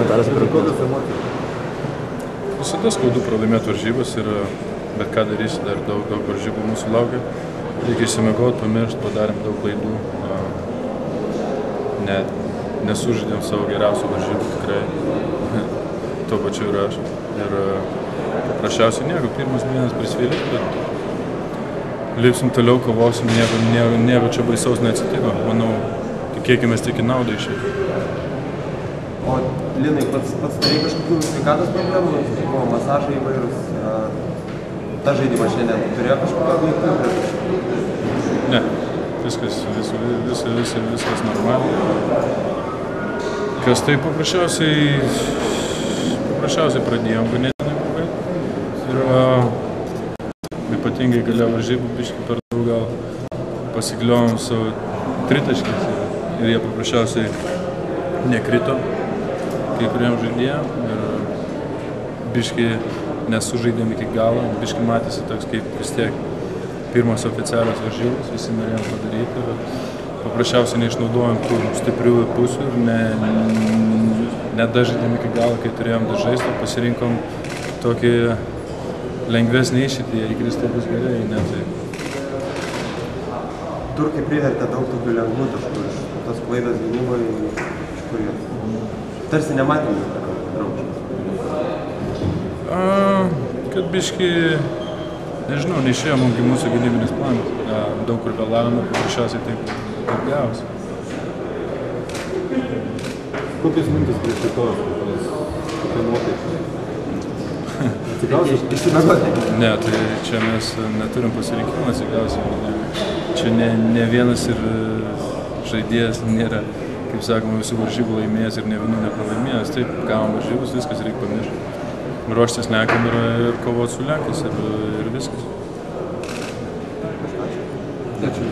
komentaras apie rungtynes. Visada skaudu pralaimėti varžybas ir bet ką darysi, dar daug varžybų mūsų laukia. Reikia išsimiegot, pamiršti, padarėm daug klaidų. Net nesužaidėm savo geriausių varžybų tikrai. Tuo pačiu ir aš. Ir paprasčiausiai nieko, pirmas vienas prisvėlė, bet lipsim toliau, kovosim, nieko čia baisaus neatsitiko. Manau, tikėkimės tik į naudą išėjti. O Linai, pats turėjai kažkokių sveikatos problemų, buvo masažai įvairūs, ta žaidimą šiandien turėjo kažkokių objektų? Ne, viskas normaliai. Kas tai paprasčiausiai pradėjom ganėtinai blogai. Ir ypatingai gale varžybų biškį per daug gal pasikliojom savo tritaškiais ir jie paprasčiausiai nekrito kai kuriem žaidėjam ir biškį nesužaidėm iki galo, biškį matėsi toks kaip vis tiek pirmos oficialios varžybos, visi norėjom padaryti, bet paprasčiausiai neišnaudojom tų stiprių pusių ir nedažaidėm iki galo, kai turėjom dažaisti, pasirinkom tokį lengvesnį išeitį, jei Kristė bus gerai, ne tai. Turkai privertė daug tokių lengvų taškų iš tos klaidos gynybai, iš kur jos. Tarsi nematėm draugiškas. Kad biškį, nežinau, neišėjo mums mūsų gynybinis planas. Daug kur vėlavome, paprasčiausiai taip gausi. Kokios mintis prieš rytojus? Kokia nuotaika? Atsigausi? Išsimegoti? Ne, tai čia mes neturim pasirinkimą atsigausi. Čia ne vienas ir žaidėjas nėra, kaip sakoma, visų varžybų laimėjęs ir ne vienų nepralaimėjęs. Taip, gavom varžybus, viskas reikia pamiršti. Ruoštis lenkam ir kovoti su lenkais ir viskas. Ačiū.